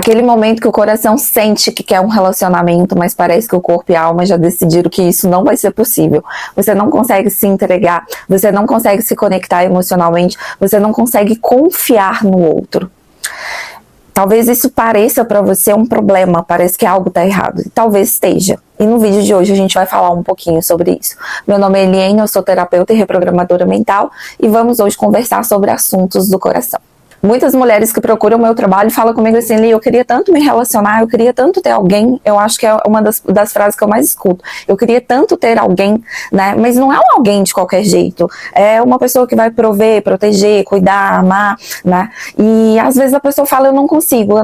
Aquele momento que o coração sente que quer um relacionamento, mas parece que o corpo e a alma já decidiram que isso não vai ser possível. Você não consegue se entregar, você não consegue se conectar emocionalmente, você não consegue confiar no outro. Talvez isso pareça para você um problema, parece que algo está errado. E talvez esteja. E no vídeo de hoje a gente vai falar um pouquinho sobre isso. Meu nome é Eliane, eu sou terapeuta e reprogramadora mental e vamos hoje conversar sobre assuntos do coração. Muitas mulheres que procuram o meu trabalho falam comigo assim: Li, eu queria tanto me relacionar, eu queria tanto ter alguém. Eu acho que é uma das frases que eu mais escuto. Eu queria tanto ter alguém, né? Mas não é um alguém de qualquer jeito. É uma pessoa que vai prover, proteger, cuidar, amar, né? E às vezes a pessoa fala: eu não consigo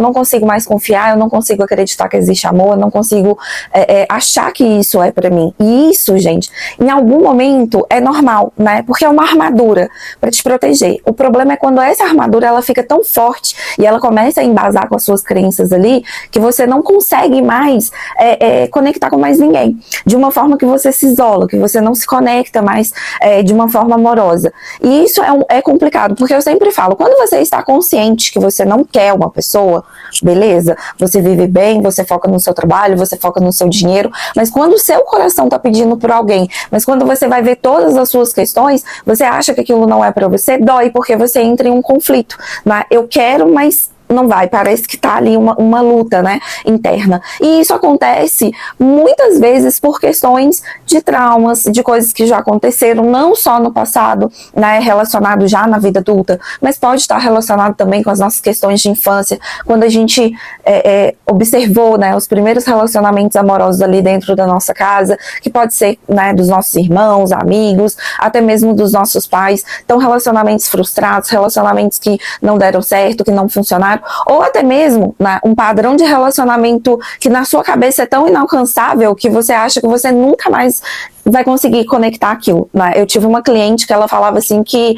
mais confiar, eu não consigo acreditar que existe amor, eu não consigo achar que isso é pra mim. E isso, gente, em algum momento é normal, né? Porque é uma armadura pra te proteger. O problema é quando essa armadura ela fica tão forte e ela começa a embasar com as suas crenças ali, que você não consegue mais conectar com mais ninguém, de uma forma que você se isola, que você não se conecta mais de uma forma amorosa. E isso é complicado, porque eu sempre falo, quando você está consciente que você não quer uma pessoa, beleza, você vive bem, você foca no seu trabalho, você foca no seu dinheiro, mas quando o seu coração está pedindo por alguém, mas quando você vai ver todas as suas questões, você acha que aquilo não é para você, dói, porque você entra em um conflito. Eu quero, mas não vai, parece que tá ali uma luta, né, interna. E isso acontece muitas vezes por questões de traumas, de coisas que já aconteceram, não só no passado, né, relacionado já na vida adulta, mas pode estar relacionado também com as nossas questões de infância, quando a gente observou, né, os primeiros relacionamentos amorosos ali dentro da nossa casa, que pode ser, né, dos nossos irmãos, amigos, até mesmo dos nossos pais. Então, relacionamentos frustrados, relacionamentos que não deram certo, que não funcionaram, ou até mesmo, né, um padrão de relacionamento que na sua cabeça é tão inalcançável que você acha que você nunca mais vai conseguir conectar aquilo, né? Eu tive uma cliente que ela falava assim que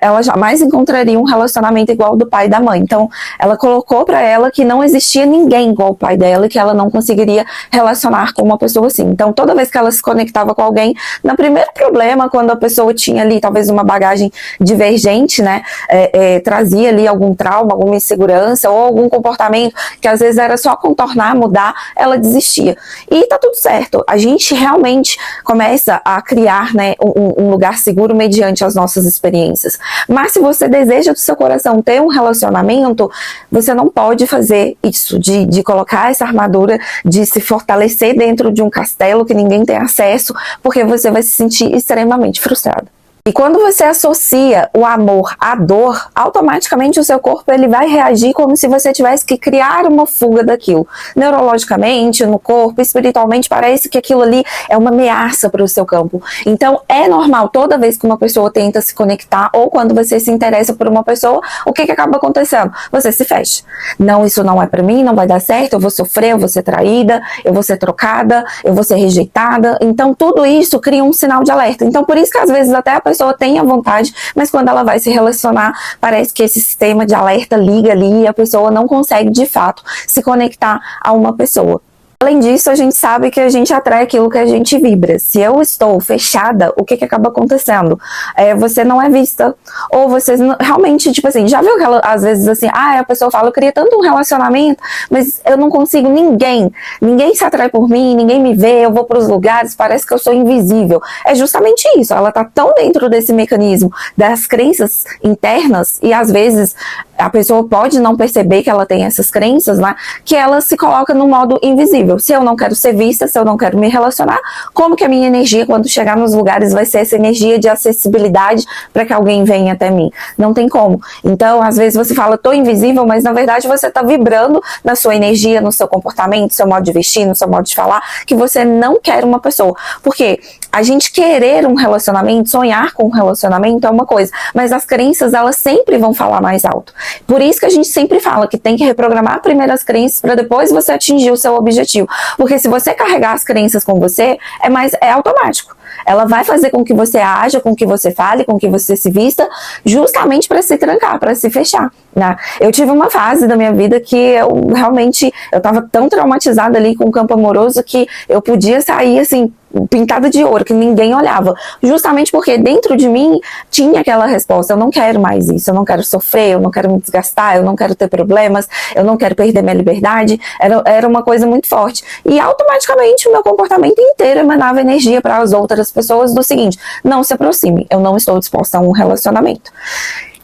ela jamais encontraria um relacionamento igual ao do pai e da mãe. Então, ela colocou para ela que não existia ninguém igual ao pai dela e que ela não conseguiria relacionar com uma pessoa assim. Então, toda vez que ela se conectava com alguém, no primeiro problema, quando a pessoa tinha ali talvez uma bagagem divergente, né, trazia ali algum trauma, alguma insegurança ou algum comportamento que às vezes era só contornar, mudar, ela desistia. E tá tudo certo. A gente realmente começa a criar, né, um lugar seguro mediante as nossas experiências. Mas se você deseja do seu coração ter um relacionamento, você não pode fazer isso, de colocar essa armadura, de se fortalecer dentro de um castelo que ninguém tem acesso, porque você vai se sentir extremamente frustrado. E quando você associa o amor à dor, automaticamente o seu corpo ele vai reagir como se você tivesse que criar uma fuga daquilo. Neurologicamente, no corpo, espiritualmente, parece que aquilo ali é uma ameaça para o seu campo. Então, é normal, toda vez que uma pessoa tenta se conectar ou quando você se interessa por uma pessoa, o que acaba acontecendo? Você se fecha. Não, isso não é para mim, não vai dar certo, eu vou sofrer, eu vou ser traída, eu vou ser trocada, eu vou ser rejeitada. Então, tudo isso cria um sinal de alerta. Então, por isso que às vezes até a pessoa tem a vontade, mas quando ela vai se relacionar, parece que esse sistema de alerta liga ali e a pessoa não consegue de fato se conectar a uma pessoa. Além disso, a gente sabe que a gente atrai aquilo que a gente vibra. Se eu estou fechada, o que acaba acontecendo? Você não é vista. Ou você realmente, tipo assim, já viu que ela, às vezes assim, a pessoa fala, eu queria tanto um relacionamento, mas eu não consigo ninguém se atrai por mim, ninguém me vê, eu vou para os lugares, parece que eu sou invisível. É justamente isso, ela tá tão dentro desse mecanismo das crenças internas, e às vezes a pessoa pode não perceber que ela tem essas crenças, né, que ela se coloca no modo invisível. Se eu não quero ser vista, se eu não quero me relacionar, como que a minha energia, quando chegar nos lugares, vai ser essa energia de acessibilidade para que alguém venha até mim? Não tem como. Então, às vezes você fala, tô invisível, mas na verdade você está vibrando na sua energia, no seu comportamento, no seu modo de vestir, no seu modo de falar, que você não quer uma pessoa. Porque a gente querer um relacionamento, sonhar com um relacionamento é uma coisa, mas as crenças, elas sempre vão falar mais alto. Por isso que a gente sempre fala que tem que reprogramar primeiro as crenças para depois você atingir o seu objetivo. Porque se você carregar as crenças com você, é automático. Ela vai fazer com que você haja, com que você fale, com que você se vista, justamente para se trancar, para se fechar, né? Eu tive uma fase da minha vida que eu estava tão traumatizada ali com o campo amoroso que eu podia sair assim pintada de ouro, que ninguém olhava. Justamente porque dentro de mim tinha aquela resposta: eu não quero mais isso, eu não quero sofrer, eu não quero me desgastar, eu não quero ter problemas, eu não quero perder minha liberdade. Era uma coisa muito forte. E automaticamente o meu comportamento inteiro emanava energia para as outras pessoas do seguinte: não se aproxime, eu não estou disposta a um relacionamento.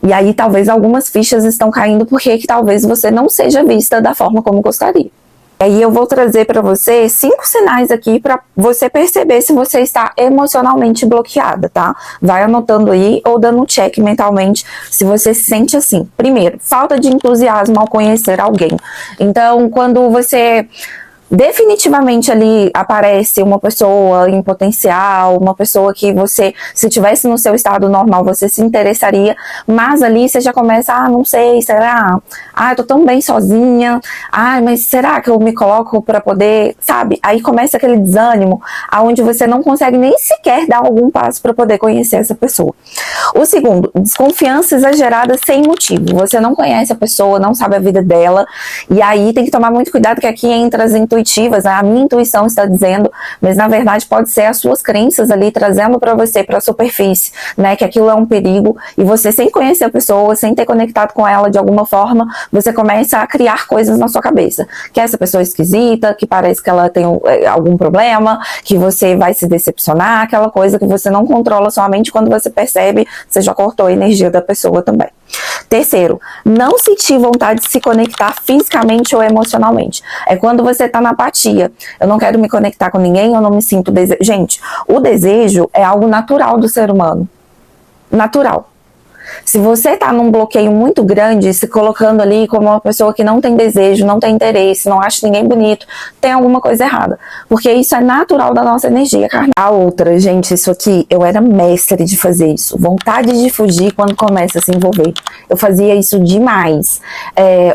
E aí talvez algumas fichas estão caindo porque que talvez você não seja vista da forma como gostaria. E aí eu vou trazer para você 5 sinais aqui para você perceber se você está emocionalmente bloqueada, tá? Vai anotando aí ou dando um check mentalmente se você se sente assim. Primeiro, falta de entusiasmo ao conhecer alguém. Então, quando você definitivamente ali aparece uma pessoa em potencial, uma pessoa que você, se tivesse no seu estado normal, você se interessaria, mas ali você já começa: não sei, será? Eu tô tão bem sozinha, mas será que eu me coloco para poder, sabe? Aí começa aquele desânimo, aonde você não consegue nem sequer dar algum passo para poder conhecer essa pessoa. O segundo, desconfiança exagerada sem motivo. Você não conhece a pessoa, não sabe a vida dela, e aí tem que tomar muito cuidado, que aqui entra as intuitivas, né? A minha intuição está dizendo, mas na verdade pode ser as suas crenças ali trazendo para você, para a superfície, né, que aquilo é um perigo, e você, sem conhecer a pessoa, sem ter conectado com ela de alguma forma, você começa a criar coisas na sua cabeça, que essa pessoa é esquisita, que parece que ela tem algum problema, que você vai se decepcionar, aquela coisa que você não controla sua mente. Quando você percebe, você já cortou a energia da pessoa também. Terceiro, não sentir vontade de se conectar fisicamente ou emocionalmente. É quando você tá na apatia. Eu não quero me conectar com ninguém, eu não me sinto desejo. Gente, o desejo é algo natural do ser humano. Natural. Se você tá num bloqueio muito grande, se colocando ali como uma pessoa que não tem desejo, não tem interesse, não acha ninguém bonito, tem alguma coisa errada. Porque isso é natural da nossa energia carnal. A outra, gente, isso aqui, eu era mestre de fazer isso. Vontade de fugir quando começa a se envolver. Eu fazia isso demais.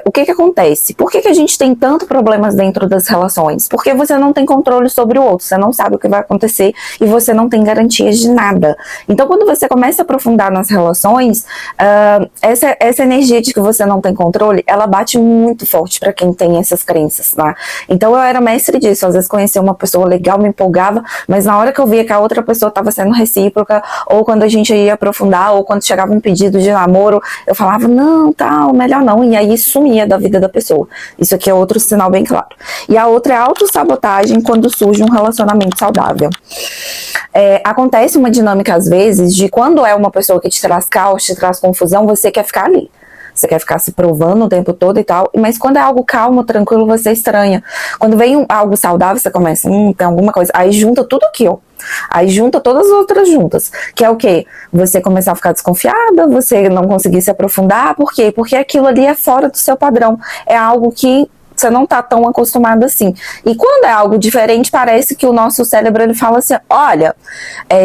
O que acontece? Por que a gente tem tantos problemas dentro das relações? Porque você não tem controle sobre o outro, você não sabe o que vai acontecer e você não tem garantias de nada. Então, quando você começa a aprofundar nas relações, essa energia de que você não tem controle, ela bate muito forte para quem tem essas crenças, tá? Então eu era mestre disso. Às vezes conhecia uma pessoa legal, me empolgava, mas na hora que eu via que a outra pessoa estava sendo recíproca, ou quando a gente ia aprofundar, ou quando chegava um pedido de namoro, eu falava: não, tal, melhor não, e aí sumia da vida da pessoa. Isso aqui é outro sinal bem claro. E a outra é a autossabotagem quando surge um relacionamento saudável. Acontece uma dinâmica às vezes de quando é uma pessoa que te traz caos, te traz confusão, você quer ficar ali. Você quer ficar se provando o tempo todo e tal, mas quando é algo calmo, tranquilo, você estranha. Quando vem algo saudável, você começa: tem alguma coisa. Aí junta tudo aqui, ó. Aí junta todas as outras juntas. Que é o quê? Você começar a ficar desconfiada, você não conseguir se aprofundar. Por quê? Porque aquilo ali é fora do seu padrão. É algo que você não tá tão acostumado assim. E quando é algo diferente, parece que o nosso cérebro, ele fala assim: olha,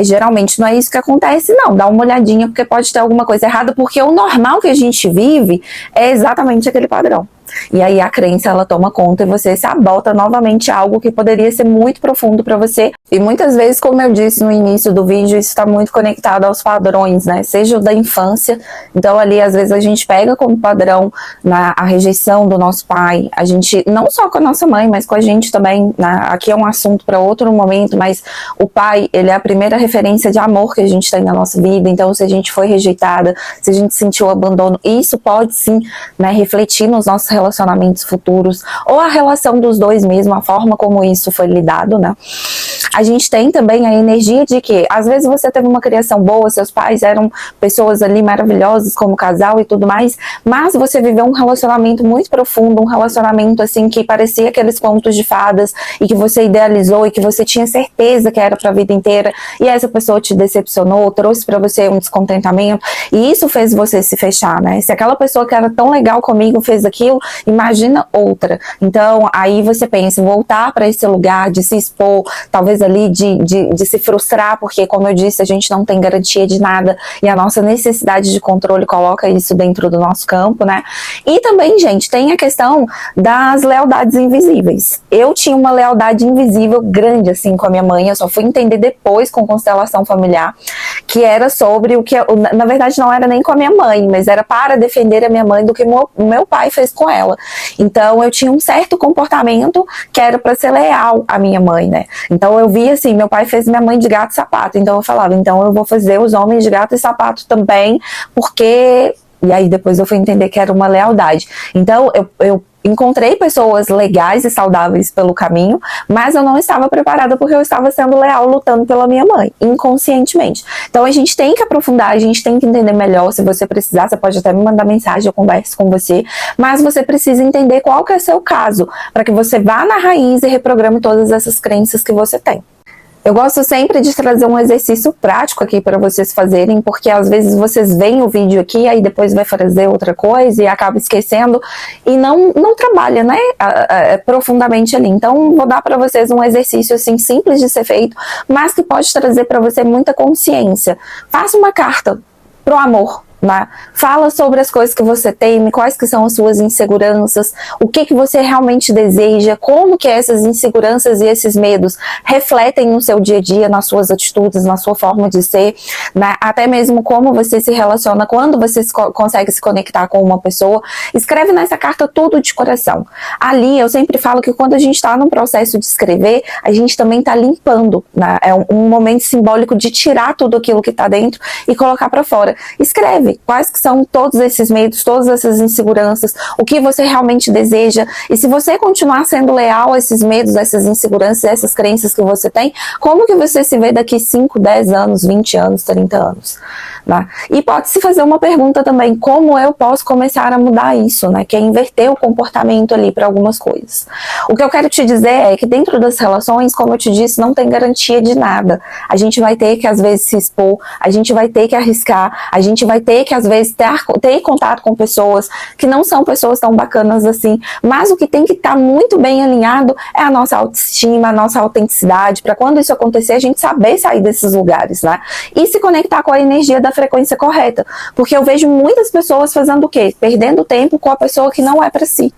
geralmente não é isso que acontece, não. Dá uma olhadinha, porque pode ter alguma coisa errada, porque o normal que a gente vive é exatamente aquele padrão. E aí a crença, ela toma conta e você sabota novamente algo que poderia ser muito profundo para você. E muitas vezes, como eu disse no início do vídeo, isso está muito conectado aos padrões, né? Seja o da infância. Então ali, às vezes, a gente pega como padrão a rejeição do nosso pai. A gente, não só com a nossa mãe, mas com a gente também, né? Aqui é um assunto para outro momento, mas o pai, ele é a primeira referência de amor que a gente tem na nossa vida. Então, se a gente foi rejeitada, se a gente sentiu abandono, isso pode sim, né, refletir nos nossos relacionamentos futuros, ou a relação dos dois mesmo, a forma como isso foi lidado, né? A gente tem também a energia de que, às vezes você teve uma criação boa, seus pais eram pessoas ali maravilhosas como casal e tudo mais, mas você viveu um relacionamento muito profundo, um relacionamento assim que parecia aqueles contos de fadas, e que você idealizou e que você tinha certeza que era pra vida inteira, e essa pessoa te decepcionou, trouxe pra você um descontentamento, e isso fez você se fechar, né? Se aquela pessoa que era tão legal comigo fez aquilo, imagina outra. Então aí você pensa, voltar para esse lugar de se expor, talvez ali de se frustrar, porque, como eu disse, a gente não tem garantia de nada, e a nossa necessidade de controle coloca isso dentro do nosso campo, né? E também, gente, tem a questão das lealdades invisíveis. Eu tinha uma lealdade invisível grande, assim, com a minha mãe. Eu só fui entender depois, com constelação familiar, que era sobre o que, na verdade, não era nem com a minha mãe, mas era para defender a minha mãe do que o meu pai fez com ela. Então eu tinha um certo comportamento que era para ser leal à minha mãe, né? Então eu via assim, meu pai fez minha mãe de gato e sapato, então eu falava, então eu vou fazer os homens de gato e sapato também, porque... E aí depois eu fui entender que era uma lealdade. Então eu encontrei pessoas legais e saudáveis pelo caminho, mas eu não estava preparada porque eu estava sendo leal, lutando pela minha mãe, inconscientemente. Então a gente tem que aprofundar, a gente tem que entender melhor. Se você precisar, você pode até me mandar mensagem, eu converso com você, mas você precisa entender qual que é o seu caso, para que você vá na raiz e reprograme todas essas crenças que você tem. Eu gosto sempre de trazer um exercício prático aqui para vocês fazerem, porque às vezes vocês veem o vídeo aqui, aí depois vai fazer outra coisa e acaba esquecendo e não trabalha, né, profundamente ali. Então, vou dar para vocês um exercício assim simples de ser feito, mas que pode trazer para você muita consciência. Faça uma carta pro amor. Né? Fala sobre as coisas que você teme, quais que são as suas inseguranças, o que você realmente deseja, como que essas inseguranças e esses medos refletem no seu dia a dia, nas suas atitudes, na sua forma de ser, né? Até mesmo como você se relaciona, quando você consegue se conectar com uma pessoa. Escreve nessa carta tudo de coração. Ali eu sempre falo que quando a gente está no processo de escrever, a gente também está limpando, né? É um momento simbólico de tirar tudo aquilo que está dentro e colocar para fora. Escreve quais que são todos esses medos, todas essas inseguranças, o que você realmente deseja, e se você continuar sendo leal a esses medos, a essas inseguranças, a essas crenças que você tem, como que você se vê daqui 5, 10 anos, 20 anos, 30 anos, né? E pode-se fazer uma pergunta também, como eu posso começar a mudar isso, né? Que é inverter o comportamento ali para algumas coisas. O que eu quero te dizer é que dentro das relações, como eu te disse, não tem garantia de nada. A gente vai ter que às vezes se expor, a gente vai ter que arriscar, a gente vai ter que às vezes ter contato com pessoas que não são pessoas tão bacanas assim, mas o que tem que estar muito bem alinhado é a nossa autoestima, a nossa autenticidade, para quando isso acontecer a gente saber sair desses lugares, né? E se conectar com a energia da frequência correta, porque eu vejo muitas pessoas fazendo o quê? Perdendo tempo com a pessoa que não é para si.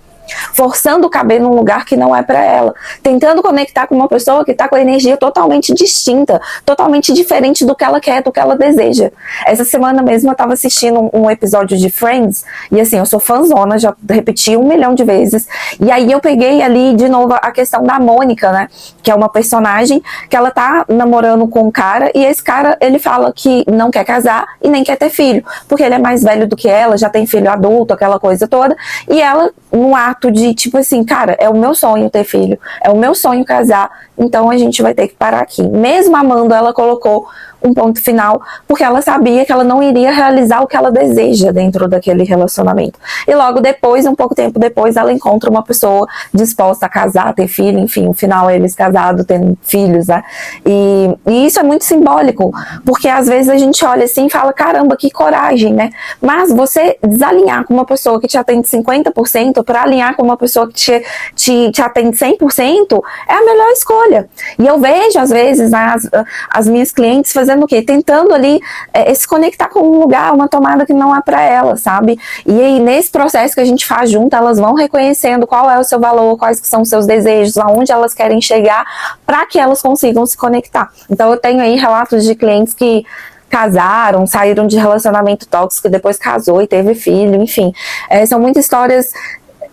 Forçando caber num lugar que não é para ela, tentando conectar com uma pessoa que está com a energia totalmente distinta, totalmente diferente do que ela quer, do que ela deseja. Essa semana mesmo eu estava assistindo um episódio de Friends, e assim, eu sou fãzona, já repeti 1 milhão de vezes, e aí eu peguei ali de novo a questão da Mônica, né, que é uma personagem que ela tá namorando com um cara, e esse cara, ele fala que não quer casar e nem quer ter filho, porque ele é mais velho do que ela, já tem filho adulto, aquela coisa toda, e ela, no ato de tipo assim, cara, é o meu sonho ter filho, é o meu sonho casar, então a gente vai ter que parar aqui. Mesmo amando, ela colocou um ponto final, porque ela sabia que ela não iria realizar o que ela deseja dentro daquele relacionamento. E logo depois, um pouco tempo depois, ela encontra uma pessoa disposta a casar, ter filho, enfim, no final eles casados, tendo filhos, né? E isso é muito simbólico, porque às vezes a gente olha assim e fala, caramba, que coragem, né? Mas você desalinhar com uma pessoa que te atende 50% para alinhar com uma pessoa que te atende 100%, é a melhor escolha. E eu vejo, às vezes, as minhas clientes fazendo o quê? Tentando ali se conectar com um lugar, uma tomada que não é para ela, sabe? E aí, nesse processo que a gente faz junto, elas vão reconhecendo qual é o seu valor, quais que são os seus desejos, aonde elas querem chegar, para que elas consigam se conectar. Então, eu tenho aí relatos de clientes que casaram, saíram de relacionamento tóxico, depois casou e teve filho, enfim. São muitas histórias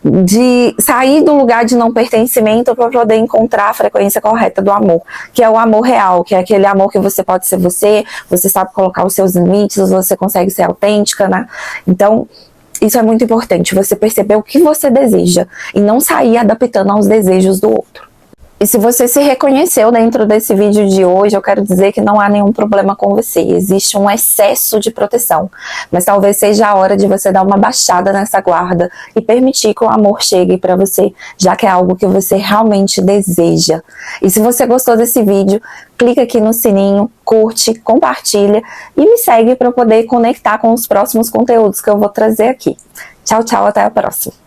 de sair do lugar de não pertencimento para poder encontrar a frequência correta do amor, que é o amor real, que é aquele amor que você pode ser você sabe colocar os seus limites, você consegue ser autêntica, né? Então, isso é muito importante, você perceber o que você deseja e não sair adaptando aos desejos do outro. E se você se reconheceu dentro desse vídeo de hoje, eu quero dizer que não há nenhum problema com você. Existe um excesso de proteção. Mas talvez seja a hora de você dar uma baixada nessa guarda e permitir que o amor chegue para você, já que é algo que você realmente deseja. E se você gostou desse vídeo, clica aqui no sininho, curte, compartilha e me segue para poder conectar com os próximos conteúdos que eu vou trazer aqui. Tchau, tchau, até a próxima.